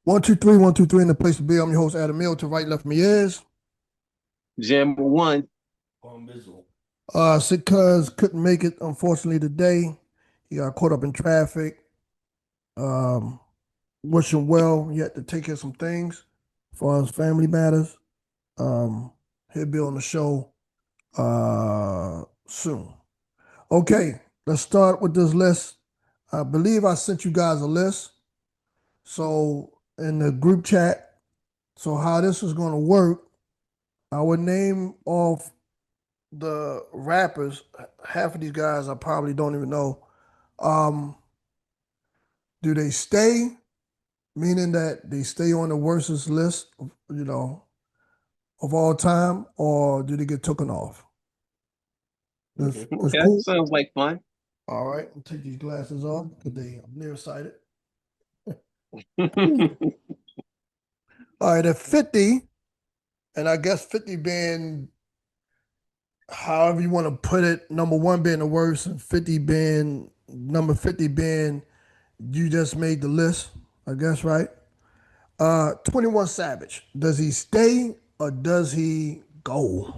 One, two, three in the place to be. I'm your host, Adam Mill. To right, left me is. Jam one. Bizzle. Sick cuz couldn't make it, unfortunately, today. He got caught up in traffic. Um, Wish him well. He had to take care of some things for his family matters. Um, he'll be on the show soon. Okay, let's start with this list. I believe I sent you guys a list. So in the group chat, so how this is gonna work, I would name off the rappers. Half of these guys I probably don't even know. Um, do they stay? Meaning that they stay on the worstest list, of all time, or do they get taken off? That's Okay, cool. sounds like fun. All right, I'll take these glasses off because I'm nearsighted. All right, at 50, and I guess 50 being however you want to put it, number one being the worst, and 50 being number 50 being you just made the list, I guess, right? 21 Savage. Does he stay or does he go?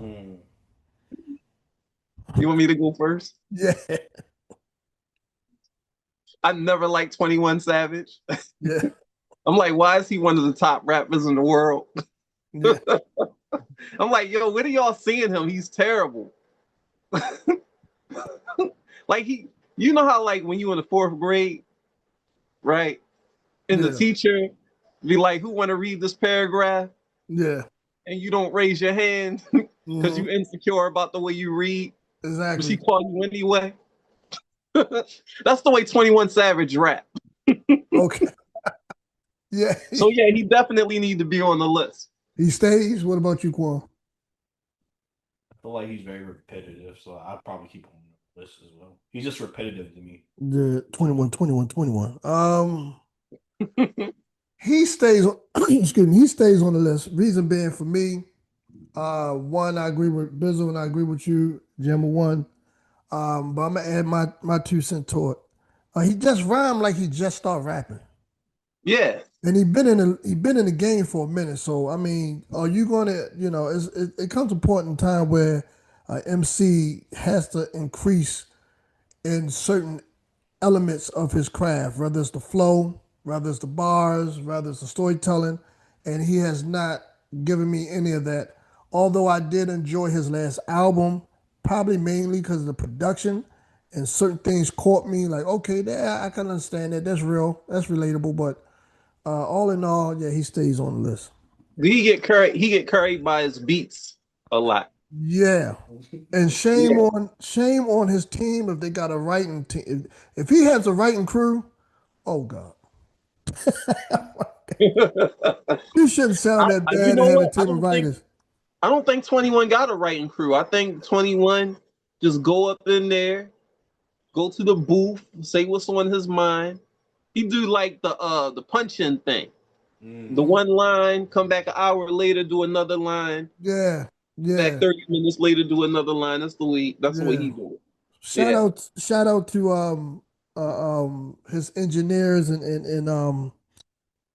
You want me to go first? Yeah, I never liked 21 Savage. yeah, I'm like, why is he one of the top rappers in the world? yeah, I'm like, yo, where are y'all seeing him? He's terrible. Like you know how like when you in the fourth grade, right? And the yeah, teacher be like, who want to read this paragraph? yeah. And you don't raise your hand because Hmm. you insecure about the way you read, but she Exactly. call you anyway. That's the way 21 Savage rap. Okay. Yeah, So yeah, he definitely need to be on the list. he stays. What about you, Quan? I feel like he's very repetitive, so I'd probably keep him on the list as well. He's just repetitive to me. The 21, 21, 21. He stays on, excuse me, he stays on the list. Reason being for me, one, I agree with Bizzle and I agree with you, Gemma one. But I'm gonna add my 2 cents to it. He just rhymed like he just started rapping. Yeah, And he been in the game for a minute. So I mean, are you gonna, it comes a point in time where MC has to increase in certain elements of his craft, whether it's the flow, whether it's the bars, whether it's the storytelling, and he has not given me any of that. Although I did enjoy his last album, probably mainly because of the production and certain things caught me like, okay, there I can understand that. That's real. That's relatable. But all in all, yeah, he stays on the list. he get carried by his beats a lot. Yeah. And Yeah. shame on his team if they got a writing team. If he has a writing crew, oh God. You shouldn't sound that You bad and know have a what? team of writers. I don't think 21 got a writing crew. I think 21 just go up in there, go to the booth, say what's on his mind. He do like the punch in thing. The Mhm. one line, come back an hour later, do another line. Yeah, Back yeah, 30 minutes later, do another line. That's the way yeah. he do it. Yeah. Shout out to his engineers and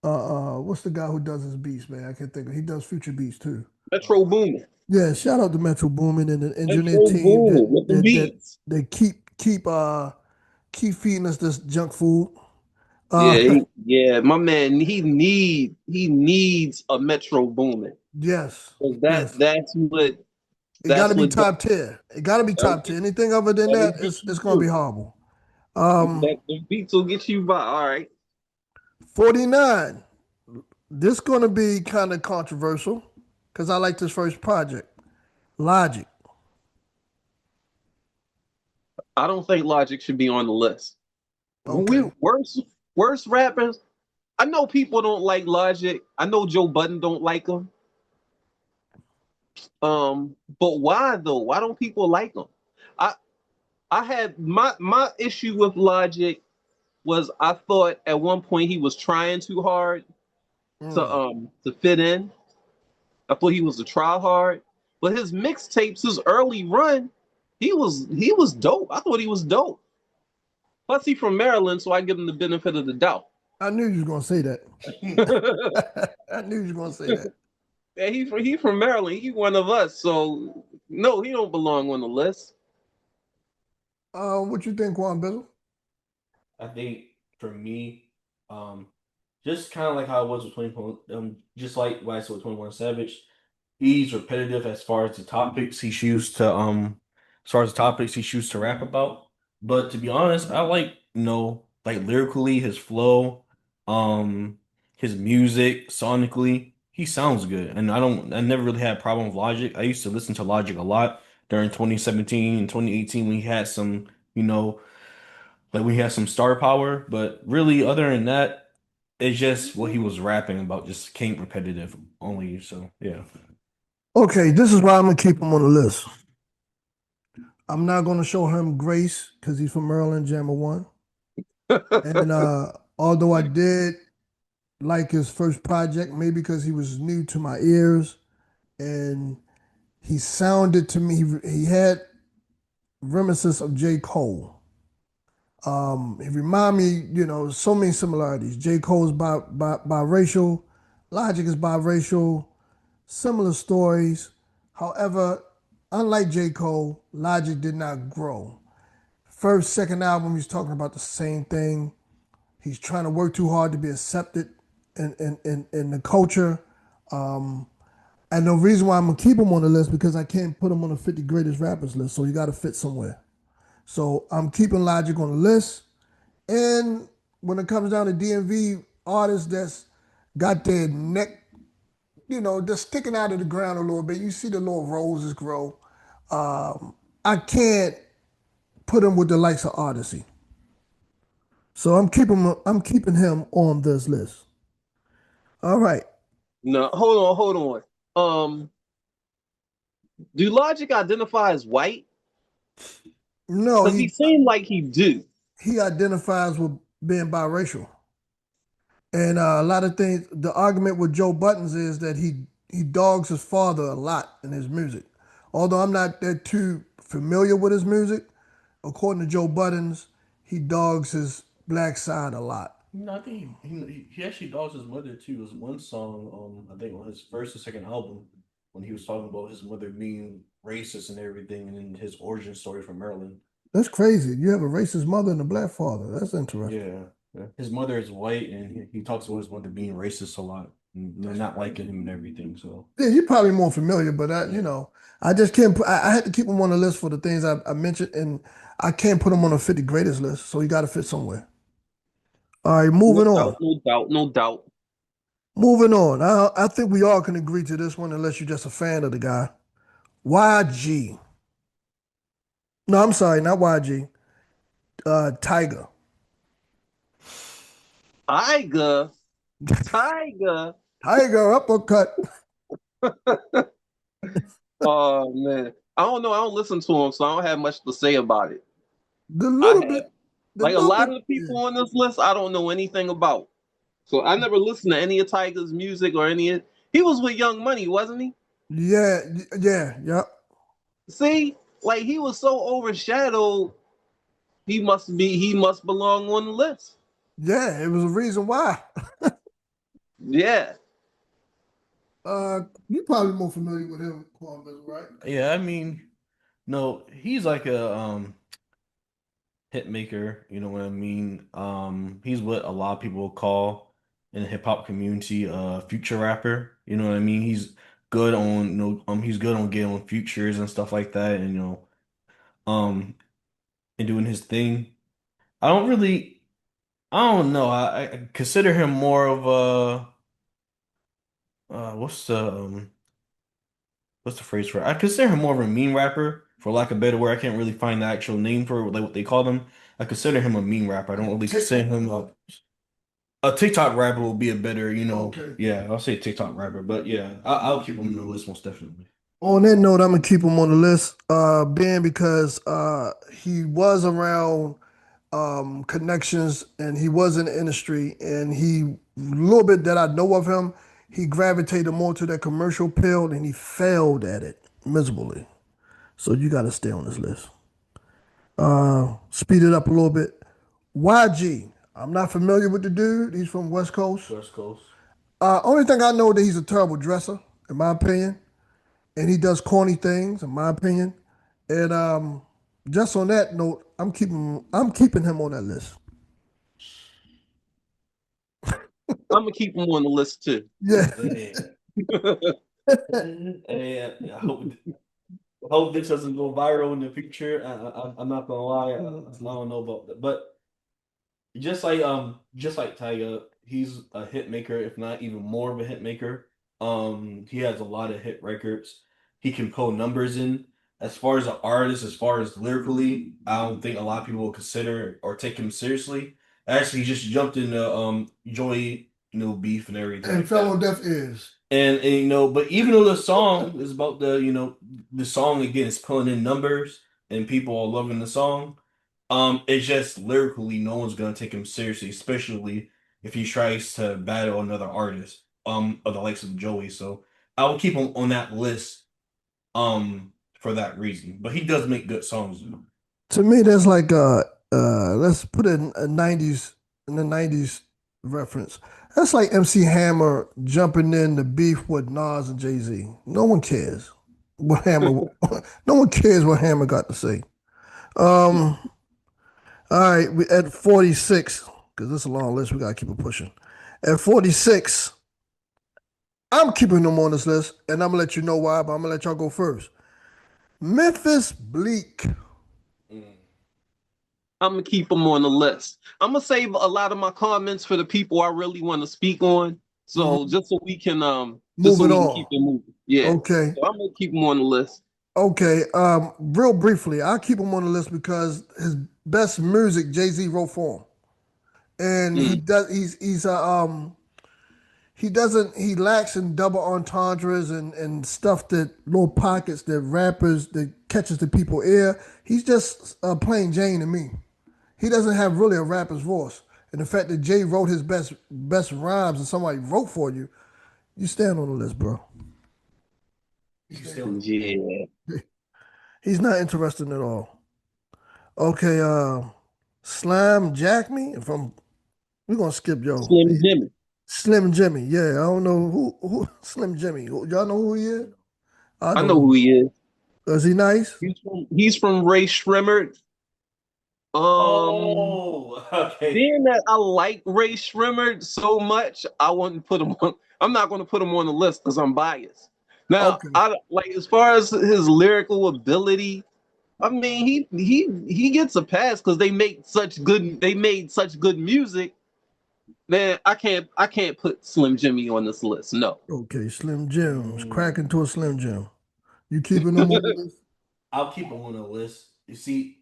what's the guy who does his beats, man? I can't think of. He does future beats too. Metro Boomin. Yeah, shout out to Metro Boomin and the engineer Metro team Boomin with the beats. that keep feeding us this junk food. Uh, Yeah, yeah, my man, he needs a Metro Boomin. yes, 'Cause yes. It got to that's be what top tier. It got to be top tier. Anything other than that'll that, get it's you gonna be through. horrible. Um, The beats will get you by. All right. 49. This gonna be kind of controversial because I like this first project. Logic. I don't think Logic should be on the list. We Okay. worst rappers. I know people don't like Logic. I know Joe Budden don't like him. But why though? Why don't people like him? I I had my issue with Logic was I thought at one point he was trying too hard Mm. to fit in. I thought he was a try hard. But his mixtapes, his early run, he was dope. I thought he was dope. Plus he from Maryland, so I give him the benefit of the doubt. I knew you was gonna say that. I knew you was gonna say that. Yeah, he from Maryland. He one of us. So no, he don't belong on the list. What you think, Quan Bizzle? I think for me, um, just kind of like how it was with 21, just like what I said with 21 Savage, he's repetitive as far as the topics he chooses to rap about. But to be honest, I like like lyrically his flow, um, his music, sonically, he sounds good. And I never really had a problem with Logic. I used to listen to Logic a lot during 2017 and 2018 when he had some, you know, like we had some star power, but really, other than that, it's just what he was rapping about just came repetitive only. So yeah. Okay, this is why I'm gonna keep him on the list. I'm not gonna show him grace because he's from Maryland, Jammer One. And although I did like his first project, maybe because he was new to my ears and he sounded to me, he had reminiscence of J. Cole. He remind me, so many similarities. J. Cole's biracial, Logic is biracial, similar stories. However, unlike J. Cole, Logic did not grow. First, second album, he's talking about the same thing. He's trying to work too hard to be accepted in the culture. Um, and the reason why I'm gonna keep him on the list because I can't put him on the 50 greatest rappers list, so you got to fit somewhere. So I'm keeping Logic on the list. And when it comes down to DMV artists that's got their neck, just sticking out of the ground a little bit, you see the little roses grow. I can't put him with the likes of Odyssey. So I'm keeping him on this list. All right. No, hold on. Do Logic identify as white? No, Because he seemed like he do. he identifies with being biracial. And a lot of things, the argument with Joe Buttons is that he dogs his father a lot in his music. Although I'm not that too familiar with his music, according to Joe Buttons, he dogs his black side a lot. No, I think he actually dogs his mother too. There's one song, I think on his first or second album, when he was talking about his mother being racist and everything, and then his origin story from Maryland. That's crazy. You have a racist mother and a black father. That's interesting. Yeah, yeah. His mother is white, and he talks about his mother being racist a lot, and not liking him and everything. So Yeah, you're probably more familiar, but I just can't put, I had to keep him on the list for the things I mentioned, and I can't put him on a 50 greatest list, so you got to fit somewhere. All right, No moving on. doubt, no doubt, no doubt. Moving on. I think we all can agree to this one, unless you're just a fan of the guy. YG. No, I'm sorry, not YG. Tiger. Tiger, Tiger. Tiger uppercut. Oh man, I don't know. I don't listen to him, so I don't have much to say about it. The I little have bit, the like a little lot bit. of the people on this list. I don't know anything about. So I never listened to any of Tiger's music or any of. He was with Young Money, wasn't he? Yeah, yeah, yeah. See, like he was so overshadowed. He must belong on the list. Yeah, it was a reason why. Yeah. You probably more familiar with him, Columbus, right? yeah, I mean, no, he's like a hit maker. You know what I mean? He's what a lot of people call in the hip hop community future rapper. You know what I mean? He's good on he's good on getting on futures and stuff like that, and um and doing his thing. I don't really I don't know. I consider him more of what's the phrase for it? I consider him more of a meme rapper, for lack of a better word. I can't really find the actual name for like what they call them. I consider him a meme rapper. I don't really consider him a TikTok rapper will be a better, Okay. yeah, I'll say TikTok rapper, but yeah, I'll keep him on the list most definitely. On that note, I'm gonna keep him on the list, Ben, because he was around connections and he was in the industry, and he a little bit that I know of him, he gravitated more to that commercial pill, and he failed at it miserably. So you got to stay on this list. Speed it up a little bit. YG. I'm not familiar with the dude. He's from West Coast. West Coast. Only thing I know that he's a terrible dresser, in my opinion, and he does corny things, in my opinion. And just on that note, I'm keeping him on that list. I'm gonna keep him on the list too. Yeah. Hey, hey, I hope this doesn't go viral in the future. I'm not gonna lie, I don't know about that, but just like Tyga, he's a hit maker, if not even more of a hit maker. He has a lot of hit records. He can pull numbers in. As far as an artist, as far as lyrically, I don't think a lot of people will consider or take him seriously. Actually, he just jumped into Joey, beef and everything And like fell that. on deaf ears. And but even though the song is about the song again is pulling in numbers and people are loving the song, it's just lyrically no one's gonna take him seriously, especially if he tries to battle another artist, of the likes of Joey. So I will keep him on that list, for that reason. But he does make good songs, though. To me, that's like let's put it in the 90s reference. That's like MC Hammer jumping in the beef with Nas and Jay-Z. No one cares what Hammer no one cares what Hammer got to say. Um, all right, we at 46, because this is a long list, we gotta keep it pushing. At 46, I'm keeping them on this list, and I'm gonna let you know why, but I'm gonna let y'all go first. Memphis Bleak. Mm. I'm gonna keep him on the list. I'm gonna save a lot of my comments for the people I really want to speak on. So Mhm. just Move so it we can keep on. it moving. Yeah. Okay. So I'm gonna keep him on the list. Okay, real briefly, I'll keep him on the list because his best music Jay-Z wrote for him, and he Mm. does. He doesn't. He lacks in double entendres and stuff that little pockets that rappers that catches the people ear. He's just plain Jane to me. He doesn't have really a rapper's voice, and the fact that Jay wrote his best rhymes and somebody wrote for you, you stand on the list, bro. You still Yeah. He's not interesting at all. Okay, Slam Jack me. If I'm, we're gonna skip yo. Slim Jimmy. Slim Jimmy. Yeah, I don't know who Slim Jimmy. Y'all know who he is? I I know. know who he is. Is he nice? He's from Ray Shrimmer. Um, Oh, okay. Being that I like Ray Shrimmer so much, I wouldn't put him on. I'm not going to put him on the list because I'm biased. Now, Okay. I like as far as his lyrical ability. I mean, he gets a pass because they made such good music. Man, I can't put Slim Jimmy on this list. No. Okay, Slim Jims. Crack Mm. into a Slim Jim. You keeping them on the list? I'll keep him on the list. You see,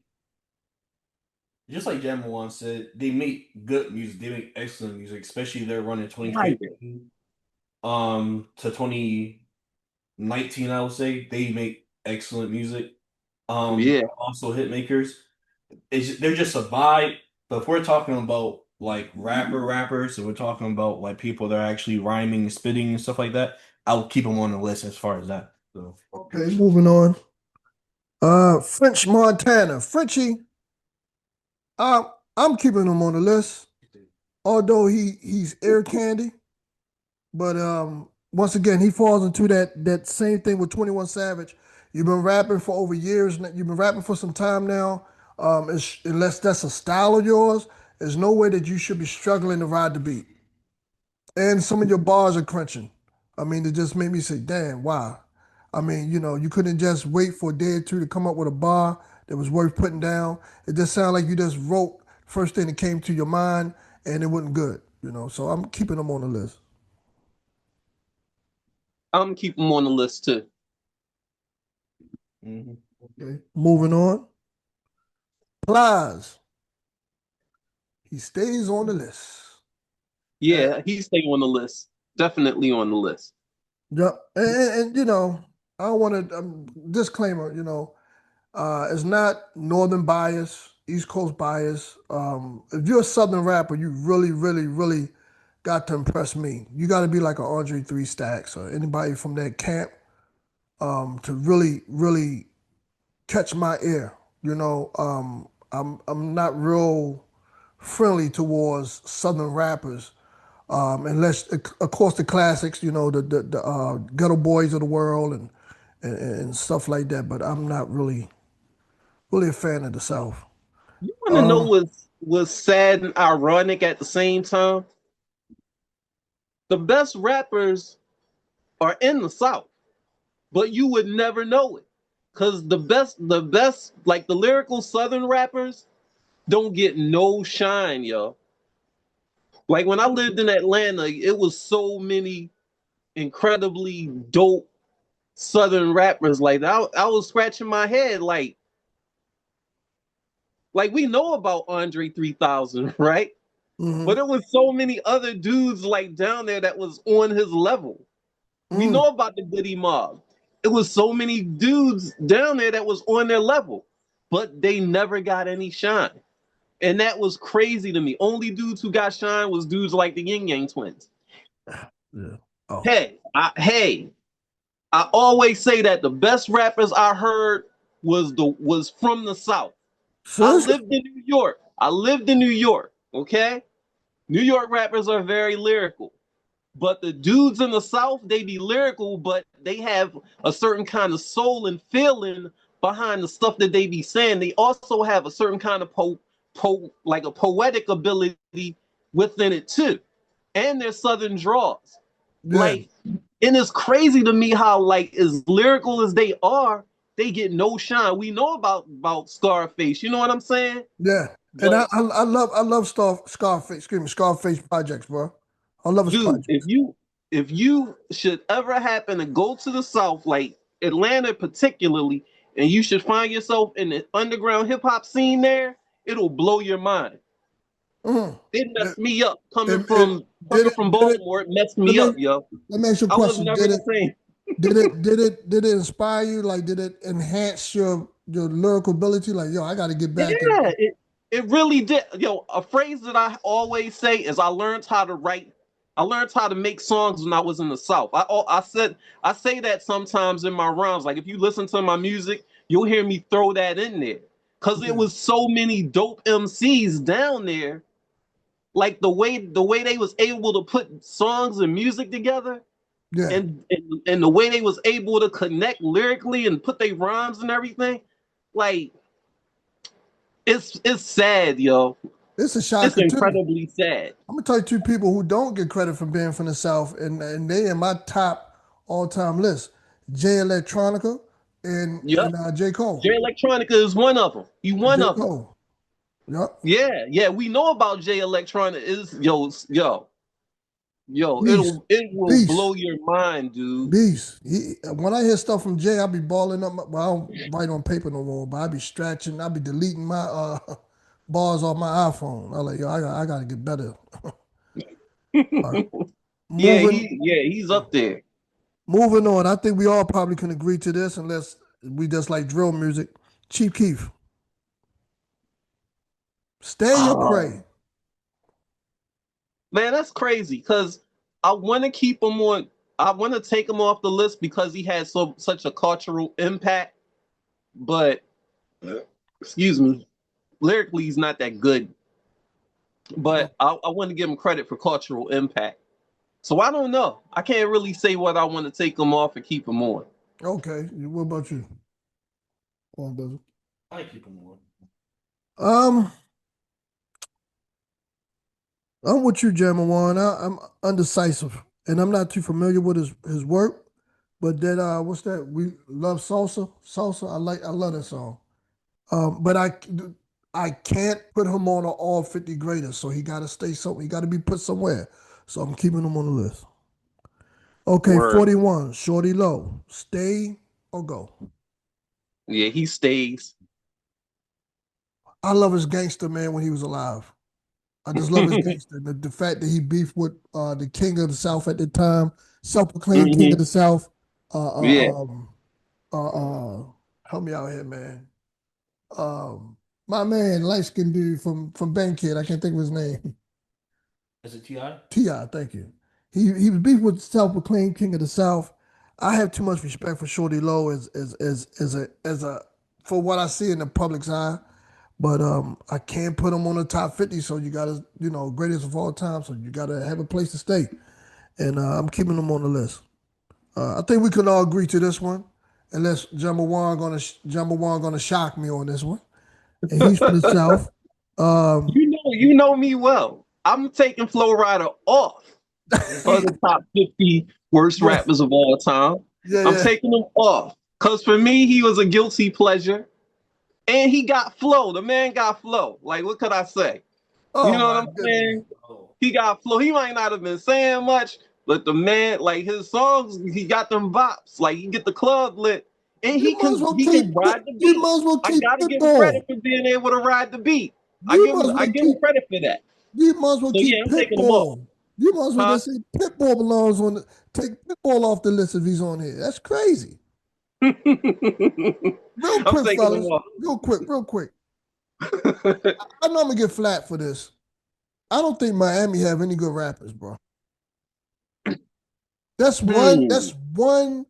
just like Jam said, they make good music. They make excellent music, especially they're running Right. 2015 to 2019, I would say. They make excellent music. Yeah. Also hit makers. They're just a vibe. But if we're talking about like rappers, and we're talking about like people that are actually rhyming and spitting and stuff like that, I'll keep them on the list as far as that. So Okay, moving on. French Montana. Frenchie. Uh, I'm keeping him on the list. Although he's air candy. But once again, he falls into that same thing with 21 Savage. You've been rapping for over years. You've been rapping for some time now. Unless that's a style of yours, there's no way that you should be struggling to ride the beat. And some of your bars are crunching. I mean, it just made me say, "Damn, wow." I mean, you couldn't just wait for a day or two to come up with a bar that was worth putting down. It just sounded like you just wrote first thing that came to your mind, and it wasn't good. So I'm keeping them on the list. I'm keeping him on the list too. mhm. Okay. Moving on. Plies. He stays on the list. And, Yeah, he's staying on the list. Definitely on the list. yep. And I don't want to disclaimer. It's not Northern bias, East Coast bias. If you're a Southern rapper, you really, really, really got to impress me. You got to be like an Andre Three Stacks or anybody from that camp to really, really catch my ear. I'm not real friendly towards Southern rappers. Unless, of course, the classics, the Ghetto Boys of the world and stuff like that. But I'm not really a fan of the South. You want to know Um, what's sad and ironic at the same time? The best rappers are in the South, but you would never know it because the best, like the lyrical Southern rappers, don't get no shine, yo. Like when I lived in Atlanta, it was so many incredibly dope Southern rappers. Like I was scratching my head, like we know about Andre 3000, right? mhm, But it was so many other dudes like down there that was on his level. We mm, know about the Goody Mob. It was so many dudes down there that was on their level, but they never got any shine. And that was crazy to me. Only dudes who got shine was dudes like the Yin Yang Twins. yeah. Oh, Hey, I always say that the best rappers I heard was from the South. I seriously? lived in New York. I lived in New York. Okay, New York rappers are very lyrical. But the dudes in the South, they be lyrical, but they have a certain kind of soul and feeling behind the stuff that they be saying. They also have a certain kind of like a poetic ability within it too, and their Southern draws. Yeah, Like, and it's crazy to me how like as lyrical as they are, they get no shine. We know about Scarface, you know what I'm saying? yeah. And But I love Scarface, excuse me, Scarface projects, bro. I love his dude, if projects. you if you should ever happen to go to the South, like Atlanta particularly, and you should find yourself in the underground hip hop scene there, it'll blow your mind. Mm. It It, messed me up coming it from did coming it from did it Baltimore. It messed let me me up, yo. let me ask you a I was question. never the same. Did it inspire you? Like, did it enhance your lyrical ability? Like, yo, I got to get Yeah, back and it really did. Yo, a phrase that I always say is I learned how to write. I learned how to make songs when I was in the South. I say that sometimes in my rhymes. Like if you listen to my music, you'll hear me throw that in there because it yeah, was so many dope MCs down there. Like the way they was able to put songs and music together, yeah. and the way they was able to connect lyrically and put their rhymes and everything. Like it's sad, yo. It's a It's shocker too. incredibly sad. I'm gonna tell you two people who don't get credit for being from the South, and they in my top all time list: Jay Electronica Yep. and J Jay Cole. Electronica is one of them. He one J of them. Cole. Yep. Yeah. We know about Jay Electronica. Is yo. Beast. It will Beast. blow your mind, dude. Beast. When I hear stuff from Jay, I be balling up. Well, I don't write on paper no more, but I be stretching. I be deleting my bars off my iPhone. I like, yo, I got to get better. All right. Yeah, Moving, he's up there. moving on. I think we all probably can agree to this, unless we just like drill music. Chief Keef, stay or Oh pray. man, that's crazy. Because I want to keep him on. I want to take him off the list because he had such a cultural impact. But excuse me, lyrically he's not that good. Oh, But I want to give him credit for cultural impact. So I don't know. I can't really say whether I want to take him off and keep him on. okay. What about you? Go on, brother. I keep him on. Um, I'm with you, Jamawan. I'm undecisive, and I'm not too familiar with his work. But that what's that? We love salsa. Salsa. I love that song. But I can't put him on an all 50 greatest, so he got to stay somewhere. He got to be put somewhere. So I'm keeping him on the list. Okay, Word. 41. Shorty Low. Stay or go. Yeah, he stays. I love his gangster man when he was alive. I just love his gangster. The fact that he beefed with the king of the South at the time, self-proclaimed king of Hmm. the South. Uh, Yeah. uh, um, help me out here, man. My man, light skinned dude from Bankhead. I can't think of his name. Is it Ti? Ti, thank you. He was beefed with self-proclaimed king of the South. I have too much respect for Shorty Low as a for what I see in the public's eye. But I can't put him on the top 50. So you gotta, greatest of all time. So you gotta have a place to stay, and I'm keeping him on the list. I think we can all agree to this one, unless Jumbo Wan gonna shock me on this one, and he's from the South. Um, You know me well. I'm taking Flow Rider off of the top 50 worst yeah, rappers of all time. yeah, I'm yeah. taking him off because for me, he was a guilty pleasure, and he got flow. The man got flow. Like, what could I say? You Oh know what my I'm goodness. saying? He got flow. He might not have been saying much, but the man, like his songs, he got them bops. Like, he get the club lit, and You might as well he keep. can ride the You beat. might as well I keep gotta give him Pitbull. credit for being able to ride the beat. You might as I well give him keep. credit for that. You might as well So yeah, keep I'm taking him off. Pitbull. You might as well Huh? just say Pitbull belongs on. Take Pitbull off the list if he's on here. That's crazy. I'm Real quick, taking him fellas. off. Real quick. I know I'm gonna get flat for this. I don't think Miami have any good rappers, bro. That's one. Hmm. That's one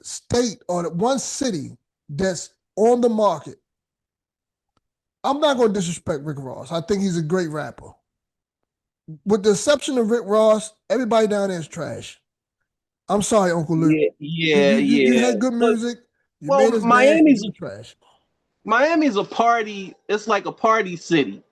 state or one city that's on the market. I'm not gonna disrespect Rick Ross. I think he's a great rapper. With the exception of Rick Ross, everybody down there is trash. I'm sorry, Uncle Luke. Yeah, You, yeah, you, you you yeah. had good But music. You well, made us dance, but you were trash. Miami's a party. It's like a party city,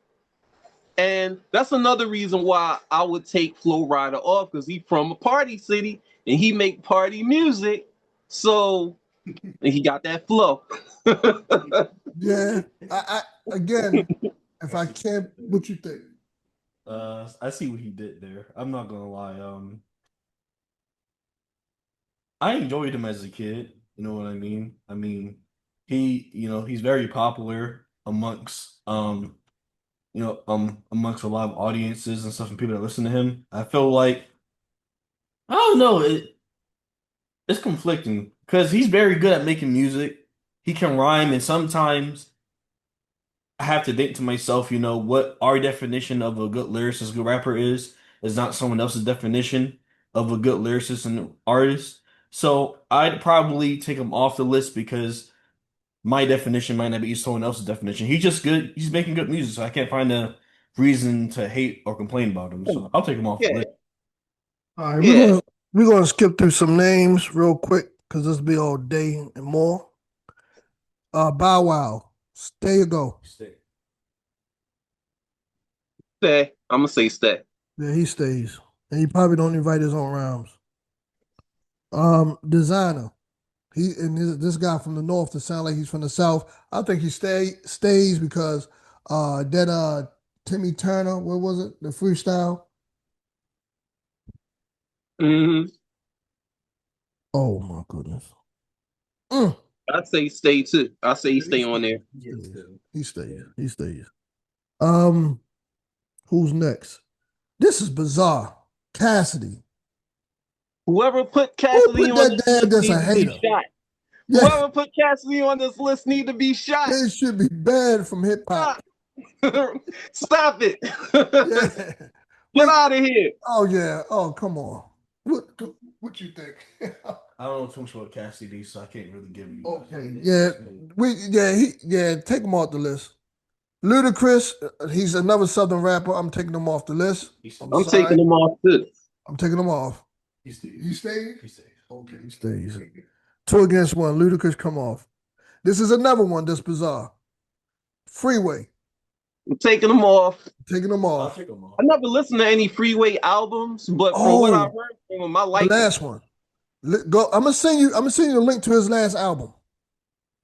and that's another reason why I would take Flo Rida off because he's from a party city and he make party music. So and he got that flow. Yeah. I again, if I can't, what you think? I see what he did there. I'm not gonna lie. I enjoyed him as a kid. You know what I mean? I mean, he's very popular amongst amongst a lot of audiences and stuff and people that listen to him. I feel like I don't know, it's conflicting because he's very good at making music. He can rhyme, and sometimes I have to think to myself, what our definition of a good lyricist, good rapper is not someone else's definition of a good lyricist and artist. So I'd probably take him off the list because my definition might not be someone else's definition. He's just good. He's making good music, so I can't find a reason to hate or complain about him. So I'll take him off the Yeah, list. All right, yeah. we're gonna skip through some names real quick because this will be all day and more. Bow Wow, stay or go. Stay. I'm gonna say stay. Yeah, he stays, and he probably don't invite his own rounds. Designer, this guy from the north that sound like he's from the south. I think he stays because that Timmy Turner, what was it? The freestyle. Hmm. Oh my goodness. Mm. I say stay too. I say Yeah, he stay on stays. there. He stays. He stays. He stays. Um, who's next? This is bizarre. Cassidy. Whoever put Who Cassidy put on that this dad list that's a need to be hater? shot. Yeah, Whoever put Cassidy on this list need to be shot. they should be banned from hip hop. Stop. Stop it. Yeah. Get Wait. out of here. Oh yeah. Oh come on. What you think? I don't know too much about Cassidy, so I can't really give you. Okay. Yeah. Take him off the list. Ludacris, he's another Southern rapper. I'm taking him off the list. I'm I'm taking sorry. them off too. I'm taking him off. He stays. He stays? He stays. Okay, he stays. Two against one. Ludacris come off. This is another one that's bizarre. Freeway. I'm taking them off. Taking them I'll off. take him off. I never listened to any Freeway albums, but from what I Oh, heard from him, I the like it. last one. Go. I'm gonna send you a link to his last album.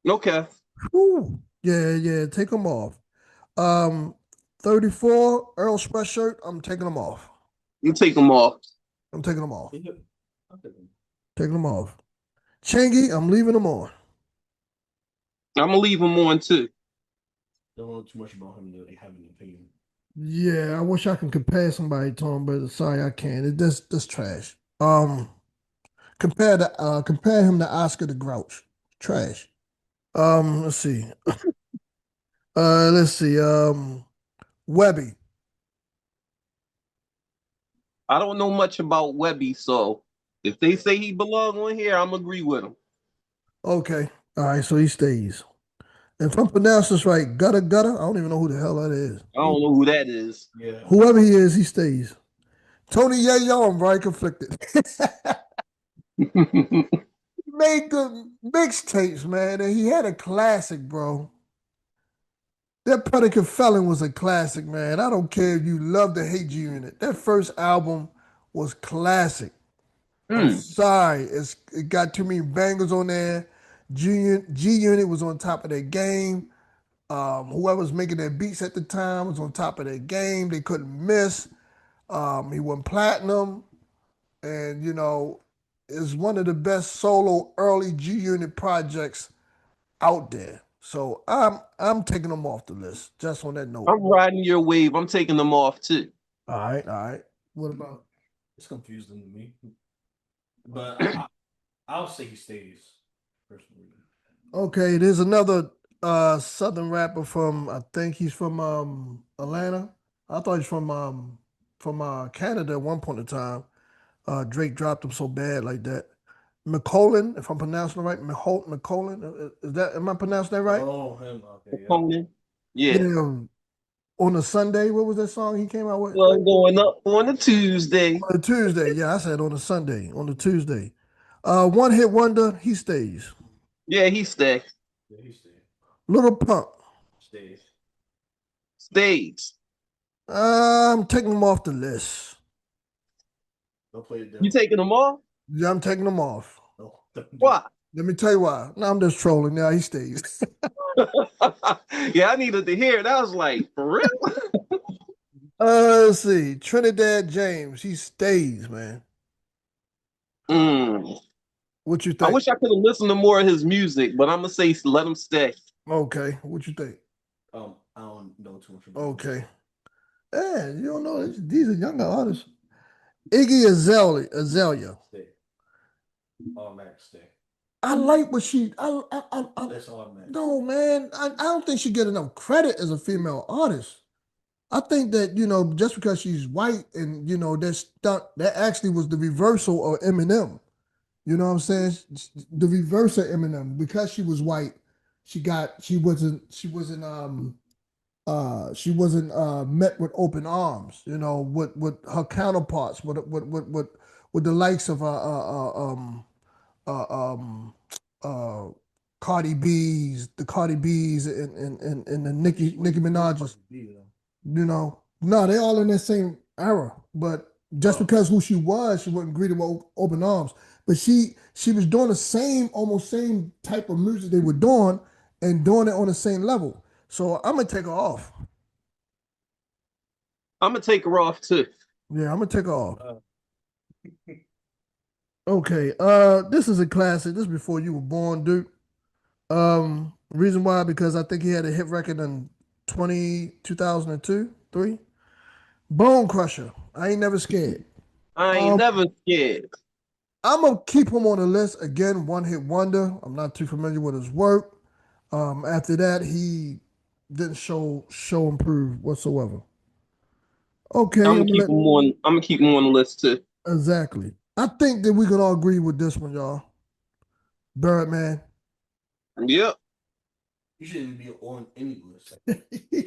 Okay. Whew. Yeah. Take them off. 34 Earl Sweatshirt. I'm taking them off. You take them off. I'm taking them off. I'll take him. Taking them off. Chingy, I'm leaving them on. I'm gonna leave them on too. Don't know too much about him to have an opinion. Yeah, I wish I could compare somebody to him, but sorry, I can't. That's trash. Compare him to Oscar the Grouch. Trash. Let's see. Let's see. Webby. I don't know much about Webby, so if they say he belong on here, I'm agree with them. Okay. All right, so he stays. If I'm pronouncing this right, Gutter Gutter. I don't even know who the hell that is. I don't know who that is. Yeah. Whoever he is, he stays. Tony Yayo, I'm very conflicted. He made good mixtapes, man, and he had a classic, bro. That Predicate Felon was a classic, man. I don't care if you love the hate G Unit. That first album was classic. I'm Hmm. sorry. It got too many bangers on there. G Unit was on top of their game. Whoever was making their beats at the time was on top of their game. They couldn't miss. He went platinum, and is one of the best solo early G Unit projects out there. So I'm taking them off the list. Just on that note. I'm riding your wave. I'm taking them off too. All right, all right. What about? It's confusing to me. But I'll say he stays, personally. Okay, there's another Southern rapper from I think he's from Atlanta. I thought he's from Canada at one point in time. Drake dropped him so bad like that. McCollin, if I'm pronouncing it right, McCollin, is that am I pronouncing that right? Oh, him. Okay, yeah. Conan. Yeah. Yeah. On a Sunday, what was that song he came out with? Well, going up on a Tuesday. On a Tuesday, yeah, I said on a Sunday, on a Tuesday. One hit wonder, he stays. Yeah, he stays. Yeah, he stays. Little Pump, Stays. Stays. I'm taking him off the list. Don't play it down. You taking them off? Yeah, I'm taking him off. No. Why? Let me tell you why. No, I'm just trolling. Now he stays. Yeah, I needed to hear it. I was like, for real? Let's see. Trinidad James, he stays, man. Mm. What you I think? wish I could have listened to more of his music, but I'm gonna say let him stay. Okay, what you think? I don't know too much about Okay. Yeah, you don't know. These are younger artists. Iggy Azalea. Stay. Automatic stay. I like what she. That's automatic. No, man. I don't think she get enough credit as a female artist. I think that just because she's white and that actually was the reversal of Eminem. You know what I'm saying? The reverse of Eminem because she was white, she wasn't met with open arms. With her counterparts, with the likes of uh, um, uh, Cardi B's and the Nicki Minaj's. No, they all in that same era. But just because who she was, she wasn't greeted with open arms. But she was doing the almost same type of music they were doing, and doing it on the same level. So I'm gonna take her off. I'm gonna take her off too. Yeah, I'm gonna take her off. Okay. This is a classic. This is before you were born, Duke. Reason why, because I think he had a hit record in 2002, 3. Bone Crusher. I ain't never scared. I ain't never scared. I'm gonna keep him on the list again. One hit wonder. I'm not too familiar with his work. After that, he didn't show improve whatsoever. Okay, I'm gonna keep him on the list too. Exactly. I think that we can all agree with this one, y'all. Birdman. Yep. You shouldn't be on any list. he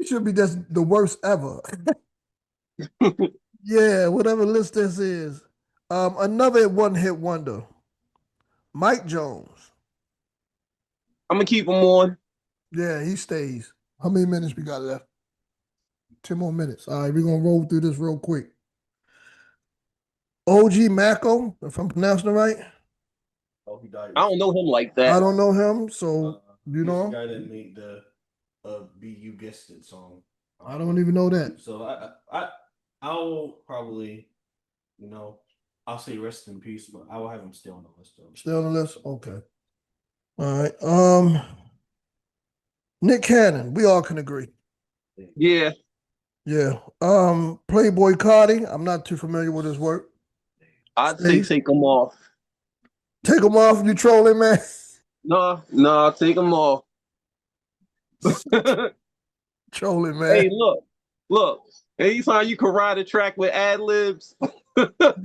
should be just the worst ever. Yeah, whatever list this is. Another one hit wonder. Mike Jones. I'm gonna keep him on. Yeah, he stays. How many minutes we got left? 10 more minutes. All right, we're gonna roll through this real quick. OG Macko, if I'm pronouncing it right. Oh, he died. I don't know him like that. I don't know him, so you know him? The guy that made the "Be You Guessed It" song. I don't even know that. So I'll probably, I'll say rest in peace, but I will have him stay on the list. Though. Stay on the list? Okay. All right. Nick Cannon, we all can agree. Yeah. Yeah. Playboy Cardi, I'm not too familiar with his work. I'd say take him off. Take him off, you trolling, man. No, take him off. Trolling, man. Hey, look. Anytime you can ride a track with ad libs. I'm not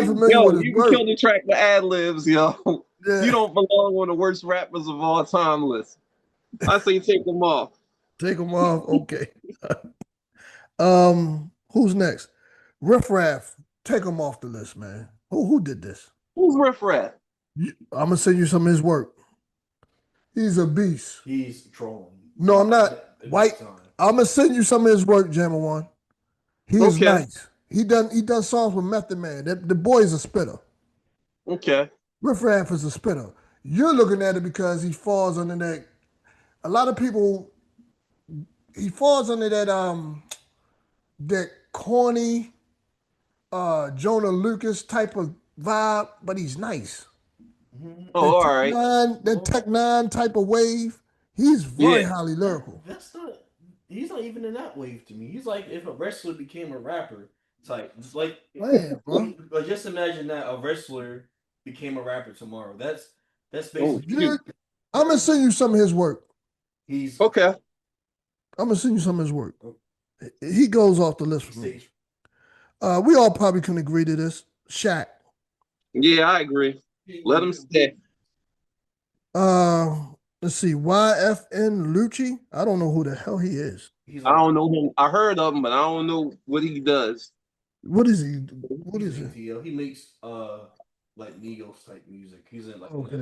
familiar with his you work. can kill the track with ad libs, yo. Yeah, You don't belong on the worst rappers of all time list. I say take them off. take them off. Okay. Who's next? Riff Raff. Take him off the list, man. Who did this? Who's Riff Raff? I'm gonna send you some of his work. He's a beast. He's trolling. No, I'm not. Big White. time. I'm gonna send you some of his work, Jammer One. He is Okay. nice. He done songs with Method Man. The boy is a spitter. Okay. Riff Raff is a spitter. You're looking at it because he falls under that. A lot of people. He falls under that corny Jonah Lucas type of vibe, but he's nice. Oh, all right. That Tech Nine type of wave. He's very Yeah. highly lyrical. That's not. He's not even in that wave to me. He's like if a wrestler became a rapper type. It's like, Man, bro. but just imagine that a wrestler became a rapper tomorrow. That's Oh, basically. Yeah, I'm gonna send you some of his work. He's Okay. I'm gonna send you some of his work. He goes off the list for me. stage. We all probably can agree to this. Shaq. Yeah, I agree. Let him stay. Let's see. YFN Lucci. I don't know who the hell he is. He's I don't know him. I heard of him, but I don't know what he does. What is he? What he's is an it? ATL. He makes like Migos type music. He's in like Okay,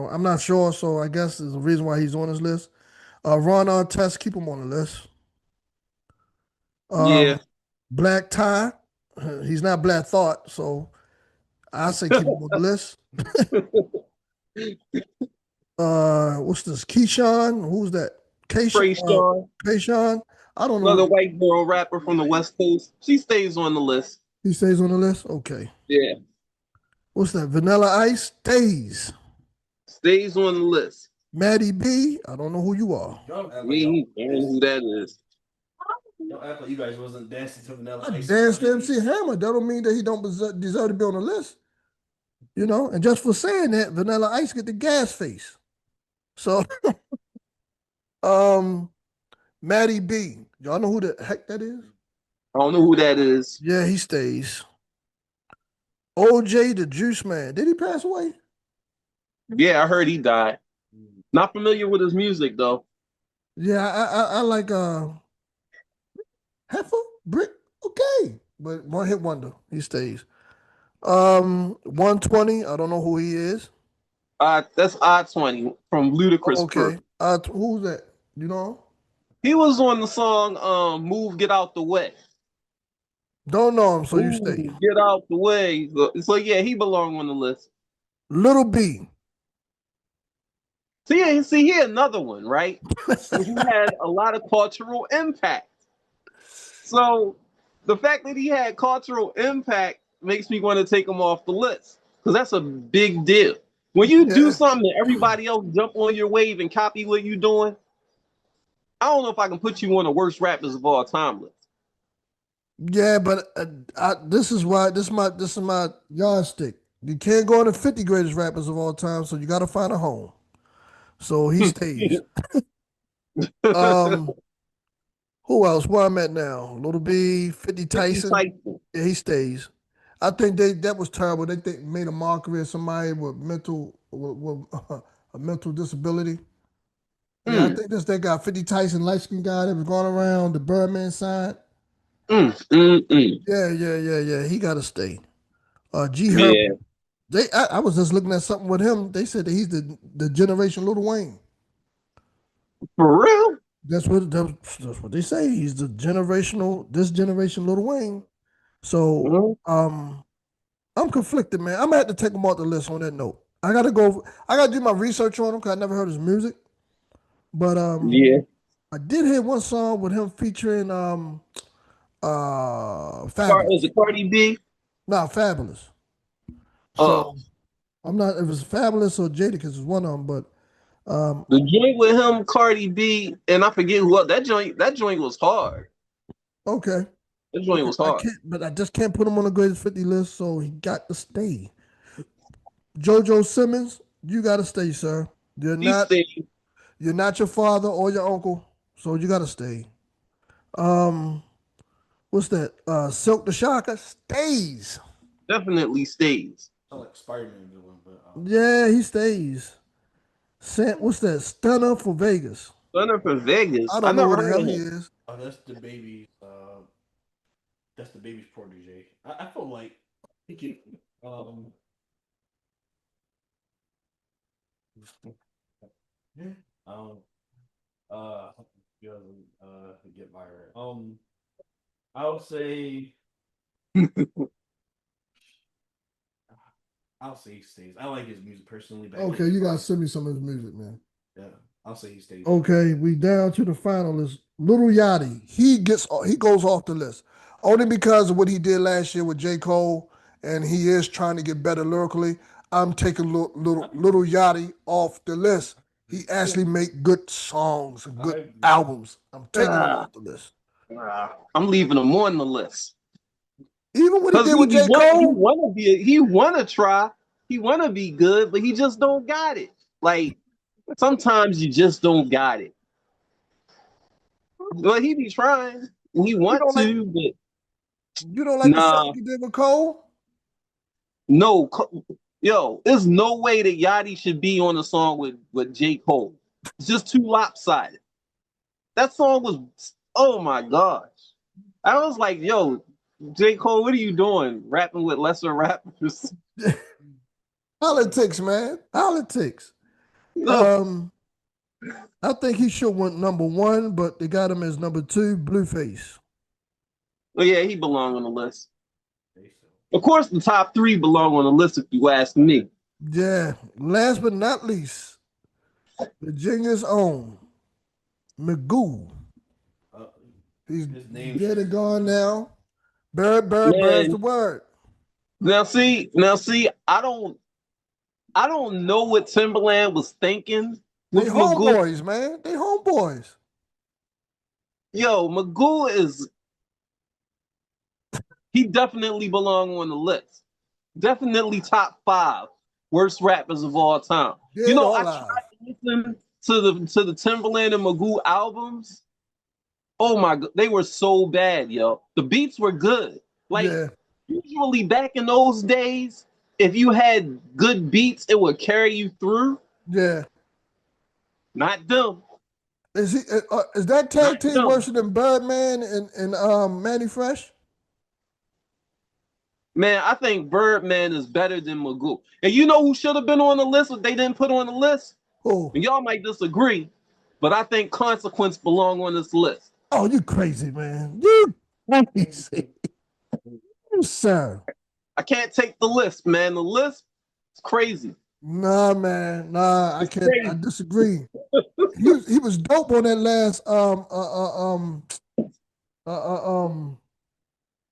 I'm not sure, so I guess there's a reason why he's on this list. Ron Artest, keep him on the list. Yeah. Black Tie, he's not Black Thought, so I say keep him on the list. What's this? Keyshawn, who's that? Trayshawn, Kayshawn. I don't another know. white girl rapper from the West Coast. She stays on the list. He stays on the list. Okay. Yeah, What's that? Vanilla Ice stays. stays on the list. Maddie B. I don't know who you are. Y'all act like Me, I don't know who that is. y'all act like you guys wasn't dancing to Vanilla I Ice. danced to MC Hammer. That don't mean that he don't deserve to be on the list. You know, and just for saying that, Vanilla Ice get the gas face. So, Maddie B. Y'all know who the heck that is? I don't know who that is. Yeah, he stays. OJ the Juice Man. Did he pass away? Yeah, I heard he died. Not familiar with his music though. Yeah, I like Heifer, Brick, okay. But one hit wonder. He stays. 120, I don't know who he is. That's I-20 from Ludacris. Okay. Who's that? You know? He was on the song "Move, Get Out the Way." Don't know him, so you Move, stay. Get out the way. So yeah, he belonged on the list. Little B. See, he another one, right? He had a lot of cultural impact. So the fact that he had cultural impact makes me want to take him off the list because that's a big deal. When you do Yeah. something that everybody else jump on your wave and copy what you're doing, I don't know if I can put you on the worst rappers of all time list. Yeah, but this is my yardstick. You can't go on the 50 greatest rappers of all time, so you got to find a home. So he stays. Who else? Where I'm at now? Little B, 50 Tyson. Yeah, he stays. I think that was terrible. They made a mockery of somebody with a mental disability. Yeah, I think they got 50 Tyson, light skinned guy that was going around the Birdman side. Yeah. He got to stay. G Herbo. Yeah. I was just looking at something with him. They said that he's the generation Lil Wayne. For real? That's what they say. He's this generation Lil Wayne. So I'm conflicted, man. I'm gonna have to take him off the list on that note. I gotta do my research on him because I never heard his music. But Yeah. I did hear one song with him featuring Fabulous. Is it Cardi B? No, Fabulous. So I'm not if it was Fabulous or Jadakiss is one of them, but the joint with him, Cardi B, and I forget who else. That joint was hard. okay. That joint was hard. I just can't put him on the greatest 50 list, so he got to stay. JoJo Simmons, you gotta stay, sir. You're not your father or your uncle, so you gotta stay. What's that? Silk the Shocker stays. Definitely stays. Sound like Spider-Man villain, but Yeah, he stays. What's that? Stunner for Vegas. Running for Vegas. I I don't know never who the heard hell of he him. is. that's the baby's. That's the baby's protege. I feel like he could. Um. Uh. Get viral. I would say. I'll say he stays. I like his music personally. But Okay, you gotta send me some of his music, man. yeah, I'll say he stays. Okay, we down to the finalists. Little Yachty, he goes off the list only because of what he did last year with J. Cole, and he is trying to get better lyrically. I'm taking little Yachty off the list. He actually make good songs and good albums. I'm taking him Ah, off the list. I'm leaving him on the list. Even what he Because did with J. Cole. he wanna try, he wanna be good, but he just don't got it. Like sometimes you just don't got it. Well, he be trying and he want don't like to, but you don't like the nah, song he did with Cole? no, yo, there's no way that Yachty should be on a song with J. Cole. It's just too lopsided. That song was, oh my gosh. I was like, yo, J. Cole, what are you doing? Rapping with lesser rappers? Politics, man. Politics. No. I think he should went number one, but they got him as number two, Blueface. Oh, yeah, he belong on the list. Of course, the top three belong on the list if you ask me. Yeah. Last but not least, Virginia's own Magoo. He's His name. dead and gone now. Bird's Man, the word. now see, I don't know what Timberland was thinking They with Magoo. homeboys, man. They homeboys. Yo, Magoo he definitely belong on the list. Definitely top 5 worst rappers of all time. Dead You know, or I alive. tried to listen to the Timberland and Magoo albums. Oh my god, they were so bad, yo. The beats were good. Like Yeah. usually back in those days, if you had good beats, it would carry you through. Yeah. Not them. Is that tag Not team them. worse than Birdman and Manny Fresh? Man, I think Birdman is better than Magoo. And you know who should have been on the list, but they didn't put on the list? Oh. And y'all might disagree, but I think Consequence belong on this list. Oh, you crazy, man. You crazy. You sir. I can't take the list, man. The list is crazy. Nah, man. Nah, I can't. crazy. I disagree. He was dope on that last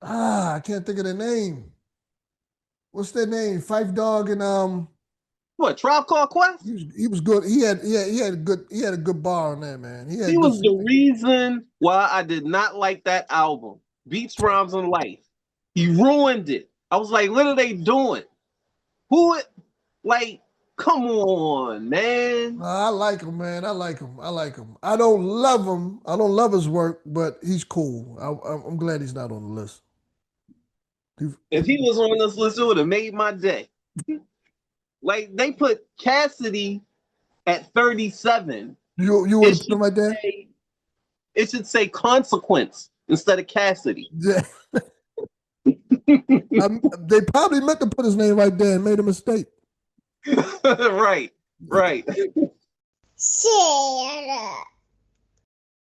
I can't think of the name. What's their name? Fife Dog and What, Tribe Called Quest? he was good. He had a good bar on there, man. He He was the reason why I did not like that album, Beats, Rhymes, and Life. He ruined it. I was like, what are they doing? Like, come on, man. I like him, man. I like him. I don't love him. I don't love his work, but he's cool. I'm glad he's not on the list. If he was on this list, it would have made my day. Like, they put Cassidy at 37. You would have put him right there? It should say Consequence instead of Cassidy. Yeah. They probably meant to put his name right there and made a mistake. Right. Shut up.